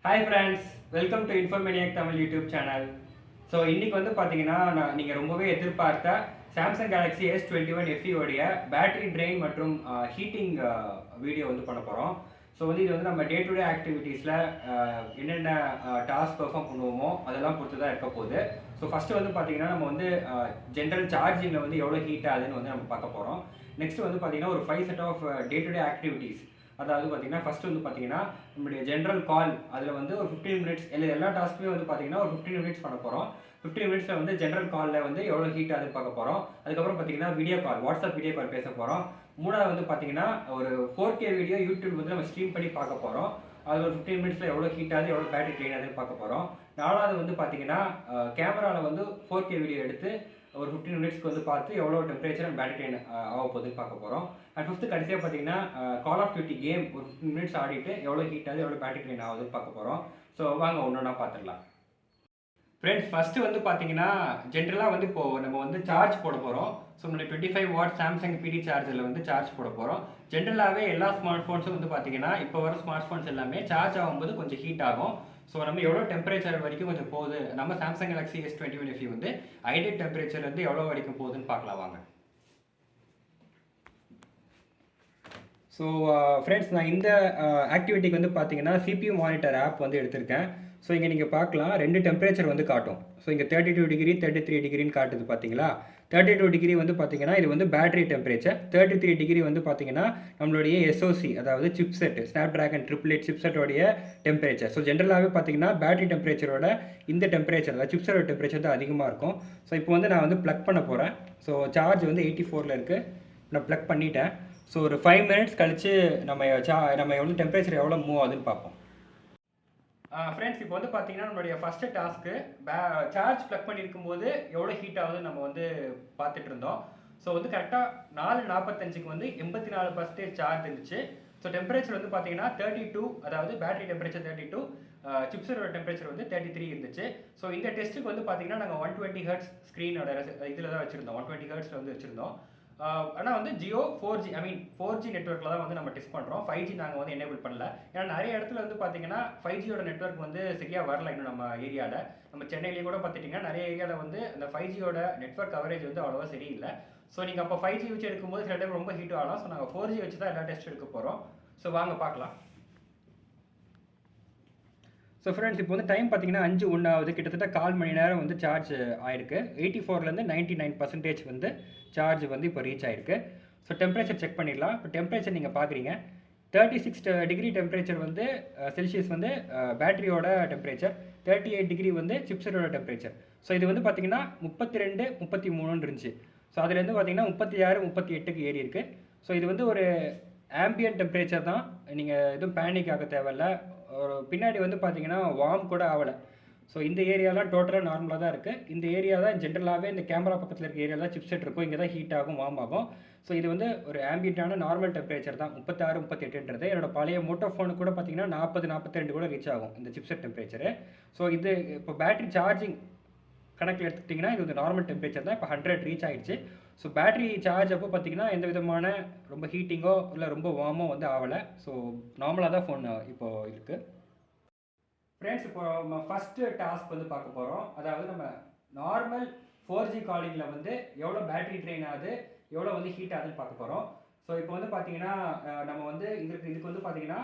Hi friends, welcome to Infomaniactamil YouTube channel. So இன்றைக்கி வந்து பார்த்தீங்கன்னா நீங்கள் ரொம்பவே எதிர்பார்த்த சாம்சங் கேலக்ஸி S21 FE உடைய பேட்டரி ட்ரெயின் மற்றும் ஹீட்டிங் வீடியோ வந்து பண்ண போகிறோம். ஸோ வந்து இது வந்து நம்ம டே டு டே ஆக்டிவிட்டீஸில் என்னென்ன டாஸ்க் பெர்ஃபார்ம் பண்ணுவோமோ அதெல்லாம் பொறுத்து தான் இருக்க போகுது. ஸோ ஃபஸ்ட்டு வந்து பார்த்தீங்கன்னா நம்ம வந்து ஜென்ரல் சார்ஜிங்கில் வந்து எவ்வளோ ஹீட் ஆகுதுன்னு வந்து நம்ம பார்க்க போகிறோம். நெக்ஸ்ட் வந்து பார்த்தீங்கன்னா ஒரு 5 set of day to day activities. அதாவது பார்த்தீங்கன்னா ஃபஸ்ட்டு வந்து பார்த்தீங்கன்னா நம்மளுடைய ஜென்ரல் கால் அதில் வந்து ஒரு 15 மினிட்ஸ் எல்லா டாஸ்க்குமே வந்து பார்த்தீங்கன்னா ஒரு 15 மினிட்ஸ் பண்ண போகிறோம். 15 மினிட்ஸில் வந்து ஜென்ரல் காலில் வந்து எவ்வளோ ஹீட் ஆகுதுன்னு பார்க்க போகிறோம். அதுக்கப்புறம் பார்த்தீங்கன்னா video call, WhatsApp video call பேச போகிறோம். மூணாவது வந்து பார்த்தீங்கன்னா ஒரு 4K வீடியோ யூடியூப் வந்து நம்ம ஸ்ட்ரீம் பண்ணி பார்க்க போகிறோம். அது ஒரு 15 மினிட்ஸில் எவ்வளோ ஹீட் ஆகுது, எவ்வளோ பேட்டரி ட்ரெயின் ஆகுதுன்னு பார்க்க போகிறோம். நாலாவது வந்து பார்த்தீங்கன்னா கேமராவில் வந்து 4K வீடியோ எடுத்து ஒரு 15 மினிட்ஸ்க்கு வந்து பார்த்து எவ்வளோ டெம்பரேச்சர் அண்ட் பேட்டரி ட்ரெயின் ஆக போகுதுன்னு பார்க்க போகிறோம். அண்ட் ஃபிஃப்த்து கடைசியாக பார்த்தீங்கன்னா கால் ஆஃப் டியூட்டி கேம் ஒரு 15 மினிட்ஸ் ஆடிட்டு எவ்வளோ ஹீட் ஆகுது, எவ்வளோ பேட்டரி ட்ரெயின் ஆகுதுன்னு பார்க்க போகிறோம். ஸோ வாங்க ஒன்றா பார்த்துடலாம். ஃப்ரெண்ட்ஸ், ஃபஸ்ட்டு வந்து பார்த்தீங்கன்னா ஜென்ரலாக வந்து இப்போது நம்ம வந்து சார்ஜ் போட போகிறோம். ஸோ நம்மளுடைய 25 வாட் சாம்சங் பிடி சார்ஜரில் வந்து சார்ஜ் போட போகிறோம். ஜென்ரலாகவே எல்லா ஸ்மார்ட் ஃபோன்ஸும் வந்து பார்த்தீங்கன்னா இப்போ வர ஸ்மார்ட் ஃபோன்ஸ் எல்லாமே சார்ஜ் ஆகும்போது கொஞ்சம் ஹீட் ஆகும். ஸோ நம்ம எவ்வளோ டெம்பரேச்சர் வரைக்கும் கொஞ்சம் போகுது, நம்ம சாம்சங் கேலக்ஸி S21 FE வந்து ஐடியல் டெம்பரேச்சர்லேருந்து எவ்வளோ வரைக்கும் போகுதுன்னு பார்க்கலாம் வாங்க. ஸோ ஃப்ரெண்ட்ஸ், நான் இந்த ஆக்டிவிட்டிக்கு வந்து பார்த்தீங்கன்னா CPU மானிட்டர் ஆப் வந்து எடுத்திருக்கேன். ஸோ இங்கே நீங்கள் பார்க்கலாம், 2 டெம்பரேச்சர் வந்து காட்டும். ஸோ இங்கே 32 டிகிரி 33 டிகிரின்னு காட்டுது பார்த்தீங்களா. 32 டிகிரி வந்து பார்த்தீங்கன்னா இது வந்து பேட்டரி டெம்பரேச்சர். 33 டிகிரி வந்து பார்த்தீங்கன்னா நம்மளுடைய SOC, அதாவது சிப்செட், ஸ்னாப்ட்ராகன் 888 சிப்செட்டோடைய டெம்பரேச்சர். ஸோ ஜென்ரலாகவே பார்த்தீங்கன்னா பேட்டரி டெம்பரேச்சரோட இந்த டெம்பரேச்சர், அதாவது சிப்செட்டோட டெம்பரேச்சர் தான் அதிகமாக இருக்கும். ஸோ இப்போ வந்து நான் வந்து ப்ளக் பண்ண போகிறேன். ஸோ சார்ஜ் வந்து 84ல் இருக்குது. நான் ப்ளக் பண்ணிட்டேன். ஸோ ஒரு 5 மினிட்ஸ் கழித்து நம்ம எவ்வளோ டெம்பரேச்சர் எவ்வளோ மூவ் ஆகுதுன்னு பார்ப்போம். ஃப்ரெண்ட்ஸ், இப்போ வந்து பார்த்தீங்கன்னா நம்மளுடைய ஃபஸ்ட்டு டாஸ்க்கு சார்ஜ் ப்ளக் பண்ணியிருக்கும் போது எவ்வளோ ஹீட் ஆகுதுன்னு நம்ம வந்து பார்த்துட்டு இருந்தோம். ஸோ வந்து கரெக்டாக 4:45க்கு வந்து 84% சார்ஜ் இருந்துச்சு. ஸோ டெம்பரேச்சர் வந்து பார்த்தீங்கன்னா 32, அதாவது பேட்டரி டெம்பரேச்சர் 32, சிப்ஸரோட டெம்பரேச்சர் வந்து 33 இருந்துச்சு. ஸோ இந்த டெஸ்ட்டுக்கு வந்து பார்த்தீங்கன்னா நாங்கள் 120 ஹெர்ட்ஸ் ஸ்க்ரீனோட இதில் தான் வச்சுருந்தோம், 120 ஹெர்ட்ஸில் வந்து வச்சுருந்தோம். ஆனால் வந்து ஜியோ 4G நெட்ஒர்க்கில் தான் வந்து நம்ம டெஸ்ட் பண்ணுறோம். 5G நாங்கள் வந்து எனேபிள் பண்ணல. ஏன்னா நிறைய இடத்துல வந்து பார்த்தீங்கன்னா 5Gயோட நெட்ஒர்க் வந்து சரியாக வரல இன்னும் நம்ம ஏரியாவில். நம்ம சென்னையிலேயே கூட பார்த்துட்டிங்கன்னா நிறைய ஏரியாவில் வந்து அந்த 5Gயோட நெட்ஒர்க் கவரேஜ் வந்து அவ்வளோவா சரியில்லை. ஸோ நீங்கள் அப்போ 5G வச்சு எடுக்கும்போது சில டைம் ரொம்ப ஹீட் ஆகலாம். ஸோ நாங்கள் 4G வச்சு தான் எல்லா டெஸ்ட் எடுக்க போகிறோம். ஸோ வாங்க பார்க்கலாம். ஸோ ஃப்ரெண்ட்ஸ், இப்போ வந்து டைம் பார்த்தீங்கன்னா 5:01 ஆகுது. கிட்டத்தட்ட 1/4 மணி நேரம் வந்து சார்ஜ் ஆயிருக்கு. 84லேருந்து 99% வந்து சார்ஜ் வந்து இப்போ ரீச் ஆயிருக்கு. ஸோ டெம்பரேச்சர் செக் பண்ணிடலாம். இப்போ டெம்பரேச்சர் நீங்கள் பார்க்குறீங்க, 36 டிகிரி டெம்பரேச்சர் வந்து செல்சியஸ் வந்து பேட்டரியோட டெம்பரேச்சர், 38 டிகிரி வந்து சிப்செட்டோட டெம்பரேச்சர். ஸோ இது வந்து பார்த்தீங்கன்னா 32, 33 இருந்துச்சு. ஸோ அதுலேருந்து பார்த்தீங்கன்னா 36, 38க்கு ஏறி இருக்குது. ஸோ இது வந்து ஒரு ஆம்பியன்ட் டெம்பரேச்சர் தான், நீங்கள் எதுவும் பேனிக் ஆக தேவையில்ல. ஒரு பின்னாடி வந்து பார்த்தீங்கன்னா வார்ம் கூட ஆகலை. ஸோ இந்த ஏரியாலாம் டோட்டலாக நார்மலாக தான் இருக்குது. இந்த ஏரியா தான் ஜென்ரலாகவே இந்த கேமரா பக்கத்தில் இருக்க ஏரியா தான் சிப்செட் இருக்கும். இங்கே தான் ஹீட் ஆகும், வார்ம் ஆகும். ஸோ இது வந்து ஒரு ஆம்பியன்டான நார்மல் டெம்பரேச்சர் தான், 36, 38ன்றது. என்னோட பழைய மோட்டோ ஃபோனுக்கு கூட பார்த்தீங்கன்னா 40, 42 கூட ரீச் ஆகும் இந்த சிப்செட் டெம்பரேச்சரு. ஸோ இது இப்போ பேட்டரி சார்ஜிங் கணக்கில் எடுத்துக்கிட்டிங்கன்னா இது வந்து நார்மல் டெம்பரேச்சர் தான். இப்போ 100 ரீச் ஆகிடுச்சு. ஸோ பேட்டரி சார்ஜ் அப்போ பார்த்தீங்கன்னா எந்த விதமான ரொம்ப ஹீட்டிங்கோ இல்லை ரொம்ப வார்மோ வந்து ஆகலை. ஸோ நார்மலாக தான் ஃபோன் இப்போது இருக்குது. ஃப்ரெண்ட்ஸ், இப்போ நம்ம ஃபஸ்ட்டு டாஸ்க் வந்து பார்க்க போகிறோம். அதாவது நம்ம நார்மல் 4G காலிங்கில் வந்து எவ்வளோ பேட்டரி ட்ரெயின் ஆகுது, எவ்வளோ வந்து ஹீட் ஆகுதுன்னு பார்க்க போகிறோம். ஸோ இப்போ வந்து பார்த்தீங்கன்னா நம்ம வந்து இதுக்கு வந்து பார்த்தீங்கன்னா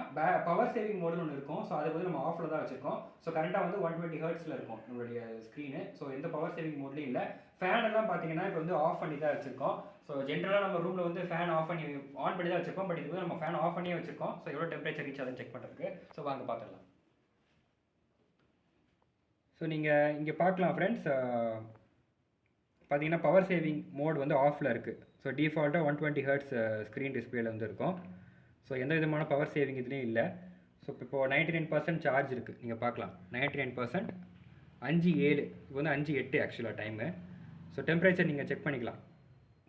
பவர் சேவிங் மோடுன்னு ஒன்று இருக்கும். ஸோ அதை வந்து நம்ம ஆஃபில் தான் வச்சுருக்கோம். ஸோ கரெக்டாக வந்து 120 ஹெர்ட்ஸில் இருக்கும் நம்மளுடைய ஸ்க்ரீனு. ஸோ எந்த பவர் சேவிங் மோட்லேயும் இல்லை. ஃபேன் எல்லாம் பார்த்தீங்கன்னா இப்போ வந்து ஆஃப் பண்ணி தான் வச்சுருக்கோம். ஸோ ஜென்ரலாக நம்ம ரூமில் வந்து ஃபேன் ஆன் பண்ணி தான் வச்சுருக்கோம். பட் இது வந்து நம்ம ஃபேன் ஆஃப் பண்ணியே வச்சுருக்கோம். ஸோ எவ்வளோ டெம்பரேச்சர் ரீச் ஆகுதுன்னு செக் பண்ணுறதுக்கு. ஸோ வாங்க பார்த்துடலாம். ஸோ நீங்கள் இங்கே பார்க்கலாம் ஃப்ரெண்ட்ஸ், பார்த்தீங்கன்னா பவர் சேவிங் மோட் வந்து ஆஃபில் இருக்குது. ஸோ டிஃபால்ட்டாக 120 ஹெர்ட்ஸ் ஸ்க்ரீன் டிஸ்பிளேல வந்து இருக்கும். ஸோ எந்த விதமான பவர் சேவிங் இதுலேயும் இல்லை. ஸோ இப்போ 99% சார்ஜ் இருக்குது, நீங்கள் பார்க்கலாம். 99%, 5:07, இப்போ வந்து 5:08 ஆக்சுவலாக டைமு. ஸோ டெம்பரேச்சர் நீங்கள் செக் பண்ணிக்கலாம்.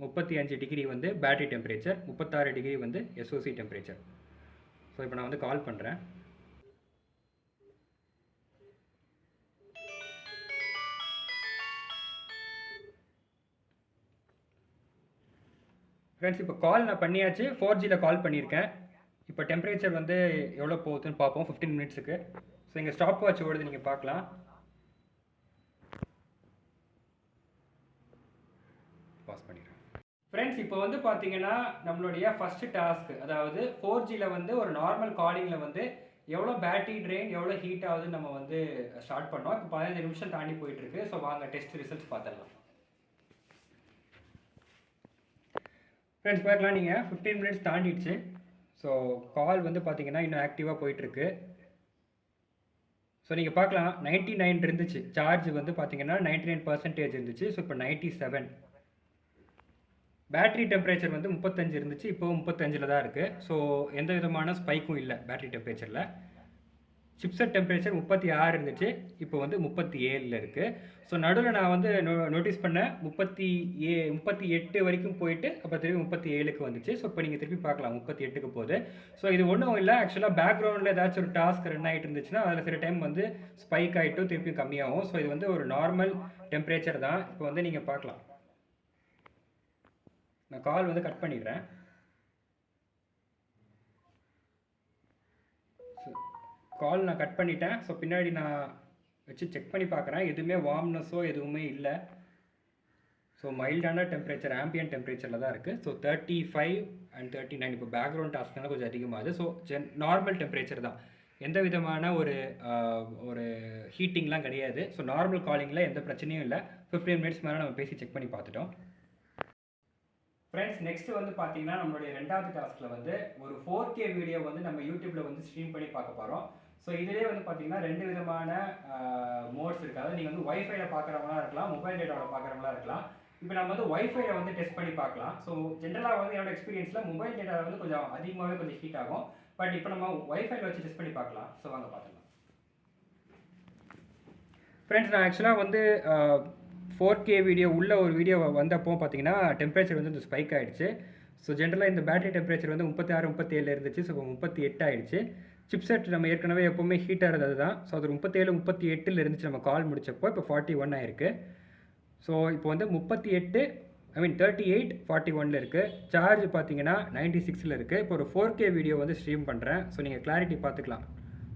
35 டிகிரி வந்து பேட்டரி டெம்பரேச்சர், 36 டிகிரி வந்து SOC டெம்பரேச்சர். ஸோ இப்போ நான் வந்து கால் பண்ணுறேன். ஃப்ரெண்ட்ஸ், இப்போ கால் நான் பண்ணியாச்சு. 4Gயில் கால் பண்ணியிருக்கேன். இப்போ டெம்பரேச்சர் வந்து எவ்வளோ போகுதுன்னு பார்ப்போம் 15 மினிட்ஸுக்கு. ஸோ ஸோ இங்கே ஸ்டாப் வாட்ச் ஓடுது, நீங்கள் பார்க்கலாம். பாஸ் பண்ணிடுறேன். ஃப்ரெண்ட்ஸ், இப்போ வந்து பார்த்தீங்கன்னா நம்மளுடைய ஃபஸ்ட்டு டாஸ்க், அதாவது 4Gயில் வந்து ஒரு நார்மல் காலிங்கில் வந்து எவ்வளோ பேட்டரி ட்ரெயின், எவ்வளோ ஹீட் ஆகுதுன்னு நம்ம வந்து ஸ்டார்ட் பண்ணோம். இப்போ 15 நிமிஷம் தாண்டி போயிட்டுருக்கு. ஸோ வாங்க டெஸ்ட் ரிசல்ட்ஸ் பார்த்துடலாம். ஃப்ரெண்ட்ஸ் பார்க்கலாம், நீங்கள் 15 மினிட்ஸ் தாண்டிடுச்சு. ஸோ கால் வந்து பார்த்தீங்கன்னா இன்னும் ஆக்டிவாக போயிட்டுருக்கு. ஸோ நீங்கள் பார்க்கலாம் 99 இருந்துச்சு, சார்ஜ் வந்து பார்த்தீங்கன்னா 99% இருந்துச்சு. ஸோ இப்போ 97. பேட்டரி டெம்பரேச்சர் வந்து 35 இருந்துச்சு, இப்போ 35ல் தான் இருக்குது. ஸோ எந்த விதமான ஸ்பைக்கும் இல்லை பேட்டரி டெம்பரேச்சரில். சிப்செட் டெம்பரேச்சர் 36 இருந்துச்சு, இப்போ வந்து 37ல் இருக்குது. ஸோ நடுவில் நான் வந்து நோட்டீஸ் பண்ணேன் 38 வரைக்கும் போயிட்டு அப்போ திருப்பி 37க்கு வந்துச்சு. ஸோ இப்போ நீங்கள் திருப்பி பார்க்கலாம் 38க்கு போகுது. ஸோ இது ஒன்றும் இல்லை, ஆக்சுவலாக பேக்ரவுண்டில் ஏதாச்சும் ஒரு டாஸ்க் ரன் ஆகிட்டு இருந்துச்சுன்னா அதில் சில டைம் வந்து ஸ்பைக் ஆகிட்டும் திருப்பி கம்மியாகும். ஸோ இது வந்து ஒரு நார்மல் டெம்பரேச்சர் தான். இப்போ வந்து நீங்கள் பார்க்கலாம், நான் கால் வந்து கட் பண்ணிடுறேன். கால் நான் கட் பண்ணிட்டேன். ஸோ பின்னாடி நான் வச்சு செக் பண்ணி பார்க்குறேன், எதுவுமே வார்ம்னஸோ எதுவுமே இல்லை. ஸோ மைல்டான டெம்பரேச்சர், ஆம்பியன்ட் டெம்பரேச்சரில் தான் இருக்குது. So 35 and 39. இப்போ பேக்ரவுண்ட் டாஸ்க்னால கொஞ்சம் அதிகமாகுது. ஸோ நார்மல் டெம்பரேச்சர் தான், எந்த விதமான ஒரு ஹீட்டிங்லாம் கிடையாது. ஸோ நார்மல் காலிங்கில் எந்த பிரச்சனையும் இல்லை. 15 மினிட்ஸ் மேலே நம்ம பேசி செக் பண்ணி பார்த்துட்டோம். ஃப்ரெண்ட்ஸ், நெக்ஸ்ட் வந்து பார்த்தீங்கன்னா நம்மளுடைய ரெண்டாவது டாஸ்கில் வந்து ஒரு 4K வீடியோ வந்து நம்ம யூடியூப்பில் வந்து ஸ்ட்ரீம் பண்ணி பார்க்க போகிறோம். ஸோ இதிலே வந்து பார்த்தீங்கன்னா 2 விதமான மோட்ஸ் இருக்குது. அதாவது நீங்கள் வந்து ஒய்ஃபைல பார்க்குறவங்களா இருக்கலாம், மொபைல் டேட்டாவில் பார்க்குறவங்களா இருக்கலாம். இப்போ நம்ம வந்து ஒய்ஃபைல வந்து டெஸ்ட் பண்ணி பார்க்கலாம். ஸோ ஜென்ரலாக வந்து என்னோட எக்ஸ்பீரியன்ஸில் மொபைல் டேட்டாவில் வந்து கொஞ்சம் அதிகமாகவே கொஞ்சம் ஹீட் ஆகும். பட் இப்போ நம்ம ஒய்ஃபைல வச்சு டெஸ்ட் பண்ணி பார்க்கலாம். ஸோ வாங்க பார்த்துக்கலாம். ஃப்ரெண்ட்ஸ், நான் ஆக்சுவலாக வந்து 4K வீடியோ உள்ள ஒரு வீடியோ வந்தப்போ பார்த்தீங்கன்னா டெம்பரேச்சர் வந்து ஸ்பைக் ஆகிடுச்சு. ஸோ ஜென்ரலாக இந்த பேட்டரி டெம்பரேச்சர் வந்து 36, 37 இருந்துச்சு. ஸோ 38 ஆகிடுச்சு. சிப்செட் நம்ம ஏற்கனவே எப்போவுமே ஹீட் ஆகிறது அதுதான். ஸோ அது 37, 38 இருந்துச்சு நம்ம கால் முடிச்சப்போ. இப்போ 41 ஆயிருக்கு. ஸோ இப்போ வந்து 38, 41 இருக்குது. சார்ஜ் பார்த்தீங்கன்னா 96ல் இருக்குது. இப்போ ஒரு 4K வீடியோ வந்து ஸ்ட்ரீம் பண்ணுறேன். ஸோ நீங்கள் கிளாரிட்டி பார்த்துக்கலாம்,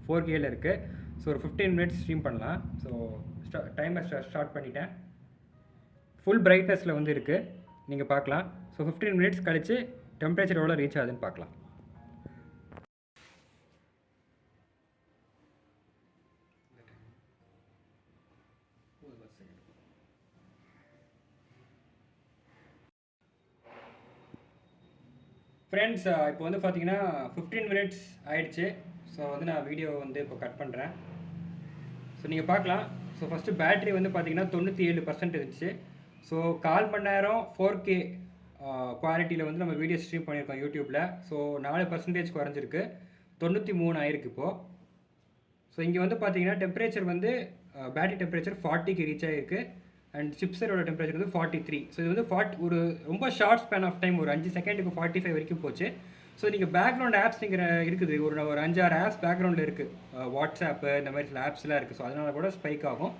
4Kயில் இருக்குது. ஸோ ஒரு 15 மினிட்ஸ் ஸ்ட்ரீம் பண்ணலாம். ஸோ டைமை ஸ்டார்ட் பண்ணிட்டேன். ஃபுல் பிரைட்னஸில் வந்து இருக்குது, நீங்கள் பார்க்கலாம். ஸோ 15 மினிட்ஸ் கழித்து டெம்பரேச்சர் எவ்வளோ ரீச் ஆகுதுன்னு பார்க்கலாம். ஃப்ரெண்ட்ஸ், இப்போ வந்து பார்த்தீங்கன்னா 15 மினிட்ஸ் ஆயிடுச்சு. ஸோ வந்து நான் வீடியோ வந்து இப்போ கட் பண்ணுறேன். ஸோ நீங்கள் பார்க்கலாம். ஸோ ஃபஸ்ட்டு பேட்ரி வந்து பார்த்தீங்கன்னா 97% இருந்துச்சு. ஸோ 1/4 மணி நேரம் 4K குவாலிட்டியில் வந்து நம்ம வீடியோ ஸ்ட்ரீம் பண்ணியிருக்கோம் யூடியூப்பில். ஸோ 4% குறைஞ்சிருக்கு, 93 ஆயிருக்கு இப்போது. ஸோ இங்கே வந்து பார்த்தீங்கன்னா டெம்பரேச்சர் வந்து பேட்டரி டெம்பரேச்சர் 40க்கு ரீச் ஆகிருக்கு. அண்ட் சிப்சரோட டெம்பரேச்சர் வந்து 43. ஸோ இது வந்து ஒரு ரொம்ப ஷார்ட் ஸ்பேன் ஆஃப் டைம், ஒரு 5 செகண்டுக்கு 45 வரைக்கும் போச்சு. ஸோ நீங்கள் பேக்ரவுண்ட் ஆப்ஸ் இருக்குது, ஒரு 5-6 ஆப்ஸ் பேக்ரவுண்டில் இருக்குது. வாட்ஸ்அப்பு இந்த மாதிரி சில ஆப்ஸ்லாம் இருக்குது. ஸோ அதனால் கூட ஸ்பைக் ஆகும்.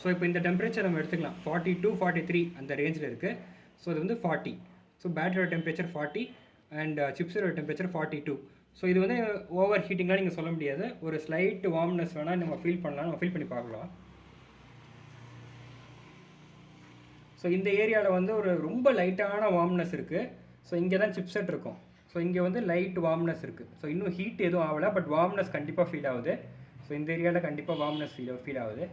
ஸோ இப்போ இந்த டெம்பரேச்சர் நம்ம எடுத்துக்கலாம், 42, 43 அந்த ரேஞ்சில் இருக்குது. ஸோ இது வந்து 40. ஸோ பேட்டரியோட டெம்பரேச்சர் 40 அண்ட் சிப்ஸரோட டெம்பரேச்சர் 42. ஸோ இது வந்து ஓவர் ஹீட்டிங்லாம் நீங்கள் சொல்ல முடியாது. ஒரு ஸ்லைட் வார்ம்னஸ் வேணால் நம்ம ஃபீல் பண்ணலாம், நம்ம ஃபீல் பண்ணி பார்க்கலாம். ஸோ இந்த ஏரியாவில் வந்து ஒரு ரொம்ப லைட்டான வார்ம்னஸ் இருக்குது. ஸோ இங்கே தான் சிப்செட் இருக்கும். ஸோ இங்கே வந்து லைட் வார்ம்னஸ் இருக்குது. ஸோ இன்னும் ஹீட் எதுவும் ஆகலை, பட் வார்ம்னஸ் கண்டிப்பாக ஃபீல் ஆகுது. ஸோ இந்த ஏரியாவில் கண்டிப்பாக வார்ம்னஸ் ஃபீல் ஆகுது.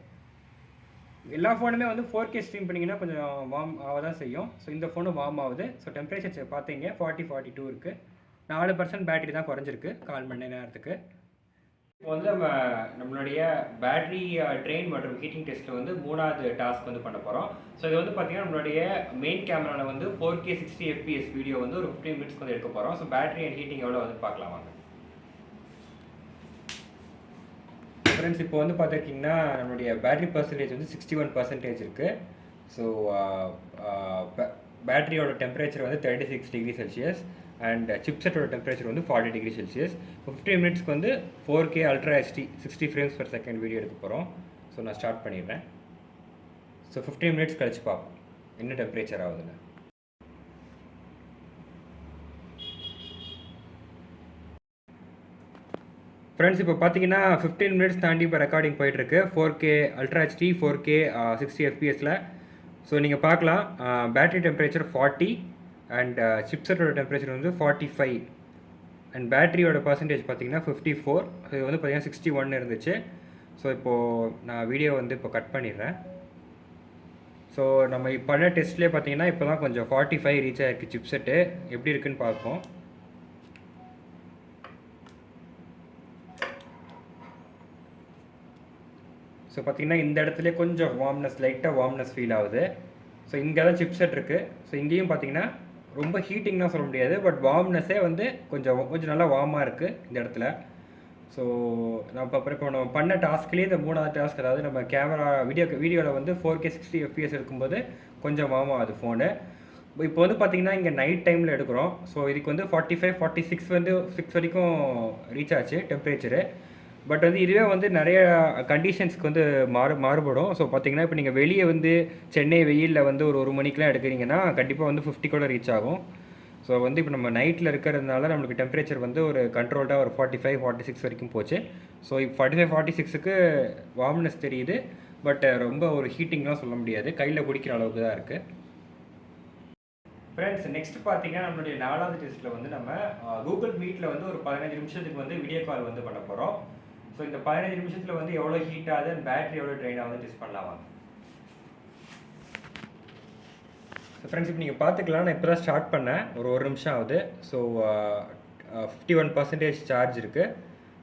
எல்லா ஃபோனுமே வந்து 4K ஸ்ட்ரீம் பண்ணிங்கன்னா கொஞ்சம் வார்ம் ஆக தான் செய்யும். ஸோ இந்த ஃபோனும் வார்ம் ஆகுது. ஸோ டெம்பரேச்சர் பார்த்தீங்க 40, 42 இருக்குது. 4% பேட்டரி தான் குறைஞ்சிருக்கு 1/4 மணி நேரத்துக்கு. இப்போ வந்து நம்மளுடைய பேட்டரி ட்ரெயின் மற்றும் ஹீட்டிங் டெஸ்ட்டில் வந்து 3வது டாஸ்க் வந்து பண்ண போகிறோம். ஸோ இது வந்து பார்த்தீங்கன்னா நம்மளுடைய மெயின் கேமராவில் வந்து 4K 60 FPS வீடியோ வந்து ஒரு 15 மினிட்ஸ்க்கு வந்து எடுக்க போகிறோம். ஸோ பேட்டரி அண்ட் ஹீட்டிங் எவ்வளோ வந்து பார்க்கலாம் வாங்க. ஃப்ரெண்ட்ஸ், இப்போ வந்து பார்த்துருக்கிங்கன்னா நம்மளுடைய பேட்டரி பர்சன்டேஜ் வந்து 61% இருக்குது. ஸோ பேட்டரியோட டெம்பரேச்சர் வந்து 36 டிகிரி செல்சியஸ் அண்ட் சிப்செட்டோட டெம்பரேச்சர் வந்து 40 டிகிரி செல்சியஸ். இப்போ 15 மினிட்ஸ்க்கு வந்து 4K ultra HD 60 frames per second video எடுக்க போகிறோம். ஸோ நான் ஸ்டார்ட் பண்ணிடுறேன். ஸோ 15 மினிட்ஸ் கழிச்சு பார்ப்போம் என்ன டெம்பரேச்சர் ஆகுதுன்னு. ஃப்ரெண்ட்ஸ் இப்போ பார்த்தீங்கன்னா 15 மினிட்ஸ் தாண்டி இப்போ ரெக்கார்டிங் போயிட்டுருக்கு 4K ultra HD 4K 60 எஃப்பிஎஸில். So நீங்கள் பார்க்கலாம் பேட்டரி டெம்பரேச்சர் 40 அண்ட் சிப்செட்டோட டெம்பரேச்சர் வந்து 45 அண்ட் பேட்டரியோட பர்சன்டேஜ் பார்த்தீங்கன்னா 54. இது வந்து பார்த்தீங்கன்னா 61 இருந்துச்சு. ஸோ இப்போது நான் வீடியோ வந்து இப்போ கட் பண்ணிடுறேன். ஸோ நம்ம இப்போ பண்ண டெஸ்ட்லேயே பார்த்தீங்கன்னா இப்போ தான் கொஞ்சம் 45 ரீச் ஆகிருக்கு சிப்செட்டு. எப்படி இருக்குன்னு பார்ப்போம். ஸோ பார்த்தீங்கன்னா இந்த இடத்துல கொஞ்சம் லைட்டாக வார்ம்னஸ் ஃபீல் ஆகுது. ஸோ இங்கே தான் சிப்செட் இருக்குது. ஸோ இங்கேயும் பார்த்தீங்கன்னா ரொம்ப ஹீட்டிங்லாம் சொல்ல முடியாது, பட் வார்ம்னஸே வந்து கொஞ்சம் நல்லா வார்மாக இருக்குது இந்த இடத்துல. ஸோ நம்ம இப்போ நம்ம பண்ண டாஸ்க்லேயே இந்த 3வது டாஸ்க், அதாவது நம்ம கேமரா வீடியோவில் வந்து 4K 60 எஃப்பிஎஸ் இருக்கும்போது கொஞ்சம் வார்ம் ஆகுது ஃபோனு. இப்போ வந்து பார்த்தீங்கன்னா இங்கே நைட் டைமில் எடுக்கிறோம். ஸோ இதுக்கு வந்து 45 46 வந்து 6 வரைக்கும் ரீச் ஆச்சு டெம்பரேச்சரு. பட் வந்து இதுவே வந்து நிறைய கண்டிஷன்ஸ்க்கு வந்து மாறுபடும். ஸோ பார்த்தீங்கன்னா இப்போ நீங்கள் வெளியே வந்து சென்னை வெயிலில் வந்து ஒரு மணிக்கெலாம் எடுக்கிறீங்கன்னா கண்டிப்பாக வந்து 50 கூட ரீச் ஆகும். ஸோ வந்து இப்போ நம்ம நைட்டில் இருக்கிறதுனால நம்மளுக்கு டெம்பரேச்சர் வந்து ஒரு கண்ட்ரோல்டாக ஒரு 45 46 வரைக்கும் போச்சு. ஸோ இப்போ 45 46க்கு வார்ம்னஸ் தெரியுது, பட் ரொம்ப ஒரு ஹீட்டிங்லாம் சொல்ல முடியாது, கையில் பிடிக்கிற அளவுக்கு தான் இருக்குது. ஃப்ரெண்ட்ஸ், நெக்ஸ்ட் பார்த்தீங்கன்னா நம்மளுடைய 4வது டெஸ்ட்டில் வந்து நம்ம கூகுள் மீட்டில் வந்து ஒரு 15 நிமிஷத்துக்கு வந்து வீடியோ கால் வந்து பண்ண போகிறோம். ஸோ இந்த 15 நிமிஷத்தில் வந்து எவ்வளோ ஹீட் ஆகுது அண்ட் பேட்டரி எவ்வளோ ட்ரெயின் ஆகுது டெஸ்ட் பண்ணலாம். ஸோ ஃப்ரெண்ட்ஸ், இப்போ நீங்கள் பார்த்துக்கலாம், நான் இப்போ தான் ஸ்டார்ட் பண்ணேன், ஒரு நிமிஷம் ஆகுது. ஸோ 51% சார்ஜ் இருக்குது.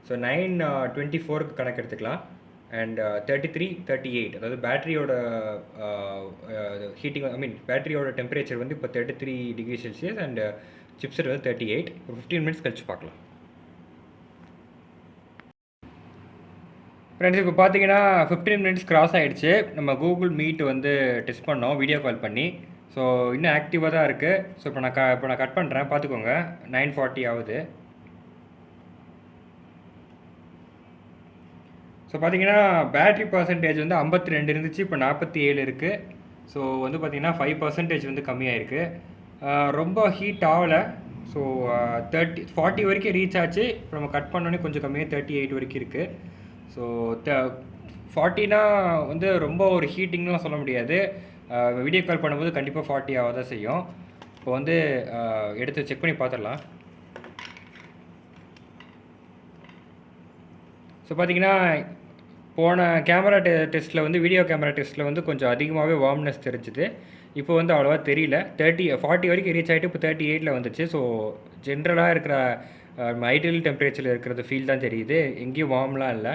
ஸோ 9:24க்கு கணக்கு எடுத்துக்கலாம். அண்ட் 33 38, அதாவது பேட்டரியோட ஹீட்டிங் பேட்டரியோட டெம்பரேச்சர் வந்து இப்போ 33 டிகிரி செல்சியஸ் அண்ட் சிப்செட் வந்து 38. 15 மினிட்ஸ் கழிச்சு பார்க்கலாம். ஃப்ரெண்ட்ஸ், இப்போ பார்த்தீங்கன்னா 15 மினிட்ஸ் கிராஸ் ஆகிடுச்சு. நம்ம கூகுள் மீட் வந்து டெஸ்ட் பண்ணோம் வீடியோ கால் பண்ணி. ஸோ இன்னும் ஆக்டிவாக தான் இருக்குது. ஸோ இப்போ நான் கட் பண்ணுறேன், பார்த்துக்கோங்க. 9:40 ஆகுது. ஸோ பார்த்தீங்கன்னா பேட்ரி பர்சன்டேஜ் வந்து 52 இருந்துச்சு, இப்போ 47 இருக்குது. ஸோ வந்து பார்த்தீங்கன்னா 5% வந்து கம்மியாயிருக்கு. ரொம்ப ஹீட் ஆகலை. ஸோ 40 வரைக்கும் ரீச் ஆச்சு. இப்போ நம்ம கட் பண்ணோன்னே கொஞ்சம் கம்மியாக 38 வரைக்கும் இருக்குது. ஸோ 40னா வந்து ரொம்ப ஒரு ஹீட்டிங்லாம் சொல்ல முடியாது. வீடியோ கால் பண்ணும்போது கண்டிப்பாக 40 ஆக தான் செய்யும். இப்போ வந்து எடுத்து செக் பண்ணி பார்த்துடலாம். ஸோ பார்த்தீங்கன்னா போன கேமரா டெஸ்ட்டில் வந்து வீடியோ கேமரா டெஸ்ட்டில் வந்து கொஞ்சம் அதிகமாகவே வார்ம்னஸ் தெரிஞ்சுது. இப்போ வந்து அவ்வளோவா தெரியல. 40 வரைக்கும் ரீச் ஆகிட்டு இப்போ 38ல் வந்துச்சு. ஸோ ஜென்ரலாக இருக்கிற ஐடியல் டெம்பரேச்சரில் இருக்கிறது ஃபீல் தான் தெரியுது, எங்கேயும் வார்ம்லாம் இல்லை.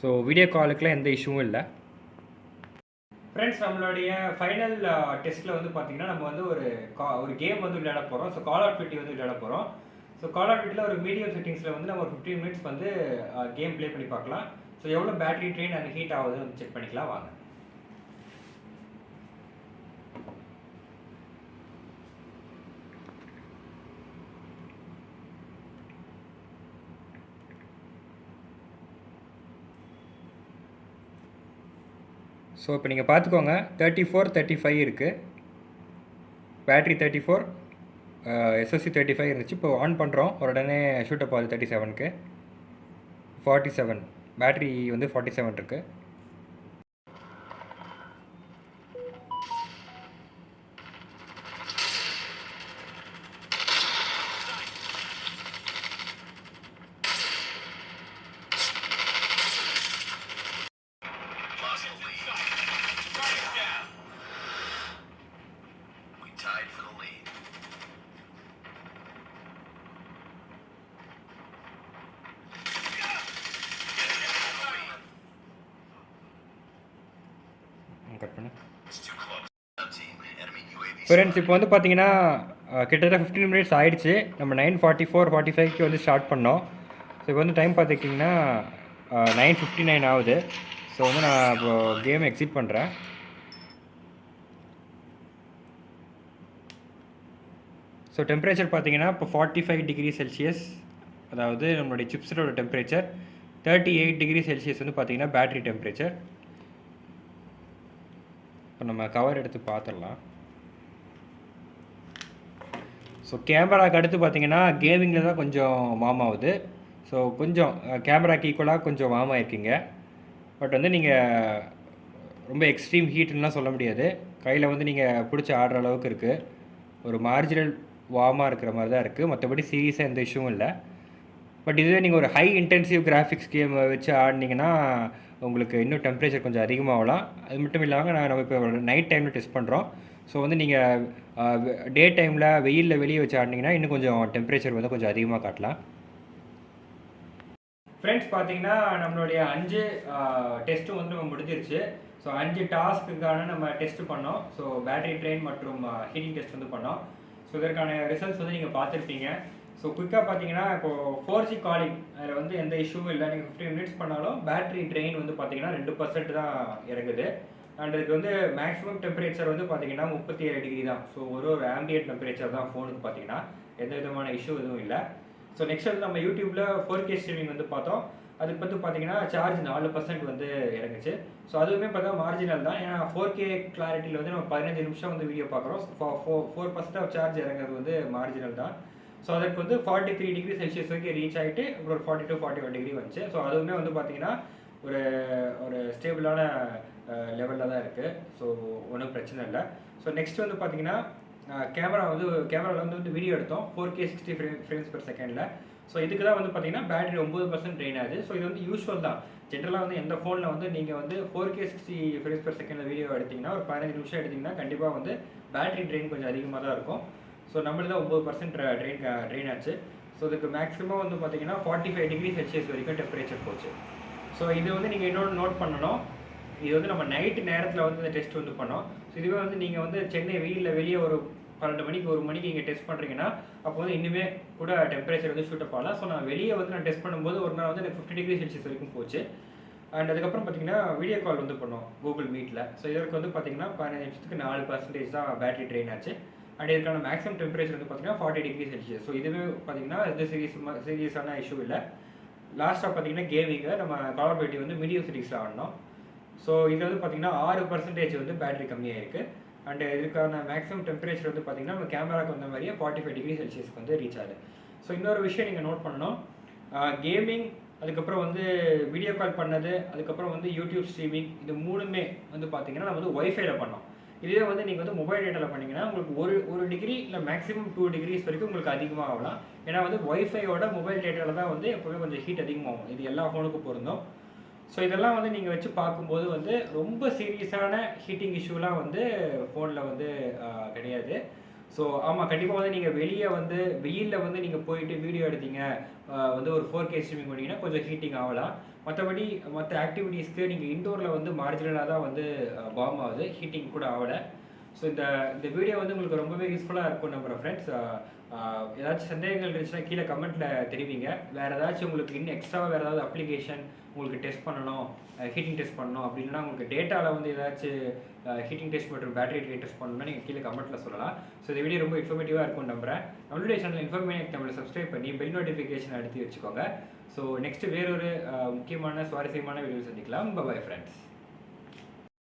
ஸோ வீடியோ காலுக்குலாம் எந்த இஷ்யூவும் இல்லை. ஃப்ரெண்ட்ஸ், நம்மளுடைய ஃபைனல் டெஸ்ட்டில் வந்து பார்த்தீங்கன்னா நம்ம வந்து ஒரு கேம் வந்து விளையாட போகிறோம். ஸோ கால் ஆஃப் டியூட்டி வந்து விளையாட போகிறோம். ஸோ கால் ஆஃப் டியூட்டியில் ஒரு மீடியம் செட்டிங்ஸில் வந்து நம்ம ஒரு 15 மினிட்ஸ் வந்து கேம் ப்ளே பண்ணி பார்க்கலாம். ஸோ எவ்வளோ பேட்டரி ட்ரெயின் அண்ட் ஹீட் ஆகுதுன்னு வந்து செக் பண்ணிக்கலாம் வாங்க. ஸோ இப்போ நீங்கள் பார்த்துக்கோங்க, 34 35 இருக்குது. பேட்ரி 34, எஸ்எஸ்சி 35 இருந்துச்சு. இப்போ ஆன் பண்ணுறோம், உடனே ஷூட் அப் ஆகுது 37க்கு. 47 பேட்ரி வந்து 47 இருக்குது. கட் பண்ணு. ஃப்ரெண்ட்ஸ், இப்போ வந்து பார்த்தீங்கன்னா கிட்டத்தட்ட 15 மினிட்ஸ் ஆகிடுச்சு. நம்ம 9:44 45க்கு வந்து ஸ்டார்ட் பண்ணோம். ஸோ இப்போ வந்து டைம் பார்த்துக்கிட்டிங்கன்னா 9:59 ஆகுது. ஸோ வந்து நான் இப்போ கேம் எக்ஸிட் பண்ணுறேன். ஸோ டெம்பரேச்சர் பார்த்தீங்கன்னா இப்போ 45 டிகிரி செல்சியஸ், அதாவது நம்மளுடைய சிப்ஸோட டெம்பரேச்சர். 38 டிகிரி செல்சியஸ் வந்து பார்த்தீங்கன்னா பேட்டரி டெம்பரேச்சர். இப்போ நம்ம கவர் எடுத்து பார்த்துடலாம். ஸோ கேமராக்கு அடுத்து பார்த்தீங்கன்னா கேமிங்கில் தான் கொஞ்சம் வார்ம் ஆகுது. ஸோ கொஞ்சம் கேமராக்கு ஈக்குவலாக கொஞ்சம் வார்ம் ஆகிருக்கீங்க. பட் வந்து நீங்கள் ரொம்ப எக்ஸ்ட்ரீம் ஹீட்டுன்னெலாம் சொல்ல முடியாது. கையில் வந்து நீங்கள் பிடிச்சி ஆடுற அளவுக்கு இருக்குது. ஒரு மார்ஜினல் வார்மாக இருக்கிற மாதிரி தான் இருக்குது. மற்றபடி சீரியஸாக எந்த இஷ்யூவும் இல்லை. பட் இதுவே நீங்கள் ஒரு ஹை இன்டென்சிவ் கிராஃபிக்ஸ் கேம் வச்சு ஆடினீங்கன்னா உங்களுக்கு இன்னும் டெம்பரேச்சர் கொஞ்சம் அதிகமாகலாம். அது மட்டும் இல்லாமல் நம்ம இப்போ நைட் டைமில் டெஸ்ட் பண்ணுறோம். ஸோ வந்து நீங்கள் டே டைமில் வெயிலில் வெளியே வச்சு ஆடினீங்கன்னா இன்னும் கொஞ்சம் டெம்பரேச்சர் வந்து கொஞ்சம் அதிகமாக காட்டலாம். ஃப்ரெண்ட்ஸ், பார்த்தீங்கன்னா நம்மளுடைய 5 டெஸ்ட்டும் வந்து நம்ம முடிஞ்சிருச்சு. ஸோ 5 டாஸ்க்குக்கான நம்ம டெஸ்ட் பண்ணோம். ஸோ பேட்டரி ட்ரெயின் மற்றும் ஹீட்டிங் டெஸ்ட் வந்து பண்ணோம். ஸோ இதற்கான ரிசல்ட்ஸ் வந்து நீங்கள் பார்த்துருப்பீங்க. ஸோ குயிக்காக பார்த்தீங்கன்னா இப்போது 4G காலிங் அதில் வந்து எந்த இஷ்யூவும் இல்லை. நீங்கள் 15 மினிட்ஸ் பண்ணாலும் பேட்டரி ட்ரெயின் வந்து பார்த்தீங்கன்னா 2% தான் இறங்குது. அண்ட் இதுக்கு வந்து மேக்ஸிமம் டெம்பரேச்சர் வந்து பார்த்தீங்கன்னா 37 டிகிரி தான். ஸோ ஒரு ஆம்பியன்ட் டெம்பரேச்சர் தான் ஃபோனுக்கு பார்த்தீங்கன்னா. எந்த விதமான இஷ்யூ எதுவும் இல்லை. ஸோ நெக்ஸ்ட் வந்து நம்ம யூடியூப்பில் 4K ஸ்ட்ரீமிங் வந்து பார்த்தோம். அதுக்கு வந்து பார்த்தீங்கன்னா சார்ஜ் 4% வந்து இறங்குச்சு. ஸோ அதுவுமே பார்த்தா மார்ஜினல் தான். ஏன்னா 4K கிளாரிட்டியில் வந்து நம்ம 15 நிமிஷம் வந்து வீடியோ பார்க்குறோம். 4% ஆஃப் சார்ஜ் இறங்குறது வந்து மார்ஜினல் தான். ஸோ அதுக்கு வந்து 43 டிகிரி செல்சியஸ் வரைக்கும் ரீச் ஆகிட்டு அப்புறம் 42-41 டிகிரி வந்துச்சு. ஸோ அதுவுமே வந்து பார்த்தீங்கன்னா ஒரு ஒரு ஸ்டேபிளான லெவலில் தான் இருக்குது. ஸோ ஒன்றும் பிரச்சனை இல்லை. ஸோ நெக்ஸ்ட் வந்து பார்த்தீங்கன்னா கேமராவில் வந்து வீடியோ எடுத்தோம் 4K 60 ஃப்ரேம்ஸ் பெர் செகண்டில். ஸோ இதுக்கு தான் வந்து பார்த்தீங்கன்னா பேட்டரி 9% ட்ரெயின் ஆகுது. ஸோ இது வந்து யூஸ்வல் தான். ஜென்ரலாக வந்து எந்த ஃபோனில் வந்து நீங்கள் வந்து 4K 60 ஃப்ரேம்ஸ் பெர் செகண்டில் வீடியோ எடுத்திங்கன்னா ஒரு 15 நிமிஷம் எடுத்திங்கன்னா கண்டிப்பாக வந்து பேட்டரி ட்ரெயின் கொஞ்சம் அதிகமாக தான் இருக்கும். ஸோ நம்மளுக்கு தான் 9% ட்ரெயின் ஆச்சு. ஸோ இதுக்கு மேக்ஸிமம் வந்து பார்த்தீங்கன்னா 45 டிகிரி செல்சியஸ் வரைக்கும் டெம்பரேச்சர் போச்சு. ஸோ இது வந்து நீங்கள் இன்னொன்று நோட் பண்ணணும். இது வந்து நம்ம நைட்டு நேரத்தில் வந்து இந்த டெஸ்ட் வந்து பண்ணோம். ஸோ இதுவே வந்து நீங்கள் வந்து சென்னை வெயிலில் வெளியே ஒரு 12 மணிக்கு 1 மணிக்கு இங்கே டெஸ்ட் பண்ணுறீங்கன்னா அப்போ வந்து இன்னுமே கூட டெம்பரேச்சர் வந்து ஷூட் அப் ஆகலாம். ஸோ நான் வெளியே வந்து நான் டெஸ்ட் பண்ணும்போது ஒரு நாள் வந்து எனக்கு 50 டிகிரி செல்சியஸ் வரைக்கும் போச்சு. அண்ட் அதுக்கப்புறம் பார்த்தீங்கன்னா வீடியோ கால் வந்து பண்ணோம் கூகுள் மீட்டில். ஸோ இதற்கு வந்து பார்த்தீங்கன்னா 15 நிமிஷத்துக்கு 4% தான் பேட்டரி ட்ரெயின் ஆச்சு. அண்ட் இதுக்கான மேக்ஸிமம் டெம்பரேச்சர் வந்து பார்த்தீங்கன்னா 40 டிகிரி செல்சியஸ். ஸோ இதுவே பார்த்தீங்கன்னா இது சீரியஸான இஷ்யூ இல்லை. லாஸ்ட்டாக பார்த்தீங்கன்னா கேமிங்கை நம்ம கால் ஆஃப் டியூட்டி வந்து மீடியம் சீரிஸில் ஆடணும். ஸோ இது வந்து பார்த்தீங்கன்னா 6% வந்து பேட்டரி கம்மியாக இருக்குது. அண்ட் இதுக்கான மேக்ஸிமம் டெம்பரேச்சர் வந்து பார்த்தீங்கன்னா நம்ம கேமராக்கு வந்த மாதிரியே 45 டிகிரி செல்சியஸ்க்கு வந்து ரீச் ஆகுது. ஸோ இன்னொரு விஷயம் நீங்கள் நோட் பண்ணணும். கேமிங், அதுக்கப்புறம் வந்து வீடியோ கால் பண்ணது, அதுக்கப்புறம் வந்து யூடியூப் ஸ்ட்ரீமிங், இது மூணுமே வந்து பார்த்தீங்கன்னா நம்ம வந்து ஒய்ஃபைல பண்ணோம். இதுவே வந்து நீங்கள் வந்து மொபைல் டேட்டாவில் பண்ணிங்கன்னா உங்களுக்கு ஒரு டிகிரி இல்லை மேக்ஸிமம் 2 டிகிரிஸ் வரைக்கும் உங்களுக்கு அதிகமாக ஆகலாம். ஏன்னா வந்து ஒய்ஃபையோட மொபைல் டேட்டாவில் தான் வந்து எப்போவுமே கொஞ்சம் ஹீட் அதிகமாகும். இது எல்லா ஃபோனுக்கும் பொருந்தும். ஸோ இதெல்லாம் வந்து நீங்கள் வச்சு பார்க்கும்போது வந்து ரொம்ப சீரியஸான ஹீட்டிங் இஷ்யூலாம் வந்து ஃபோனில் வந்து கிடையாது. ஸோ ஆமாம், கண்டிப்பாக வந்து நீங்கள் வெளியே வந்து வெயிலில் வந்து நீங்கள் போயிட்டு வீடியோ எடுத்தீங்க வந்து ஒரு 4K ஸ்ட்ரீமிங் பண்ணிங்கன்னா கொஞ்சம் ஹீட்டிங் ஆகலாம். மற்றபடி மற்ற ஆக்டிவிட்டீஸ்க்கு நீங்கள் இன்டோரில் வந்து மார்ஜினலாக தான் வந்து பாம் ஆகுது, ஹீட்டிங் கூட ஆகலை. ஸோ இந்த வீடியோ வந்து உங்களுக்கு ரொம்பவே யூஸ்ஃபுல்லாக இருக்கும் நம்புகிறேன் ஃப்ரெண்ட்ஸ். ஏதாச்சும் சந்தேகங்கள் இருந்துச்சுன்னா கீழே கமெண்ட்டில் தெரிவிங்க. வேறு ஏதாச்சும் உங்களுக்கு இன்னும் எக்ஸ்ட்ராவாக வேறு ஏதாவது அப்ளிகேஷன் உங்களுக்கு டெஸ்ட் பண்ணணும், ஹீட்டிங் டெஸ்ட் பண்ணணும் அப்படின்னா உங்களுக்கு டேட்டாவில் வந்து ஏதாச்சும் ஹீட்டிங் டெஸ்ட் மற்றும் பேட்டரி டெஸ்ட் பண்ணணும்னா நீங்கள் கீழே கமெண்ட்டில் சொல்லலாம். ஸோ இந்த வீடியோ ரொம்ப இன்ஃபர்மேட்டிவாக இருக்கும் நம்புகிறேன். நம்மளுடைய சேனல் இன்ஃபர்மேனியாக்டமில் சப்ஸ்கிரைப் பண்ணி பெல் நோட்டிஃபிகேஷன் எடுத்து வச்சுக்கோங்க. ஸோ நெக்ஸ்ட்டு வேறொரு முக்கியமான சுவாரஸ்யமான வீடியோ சந்திக்கலாம். Bye friends.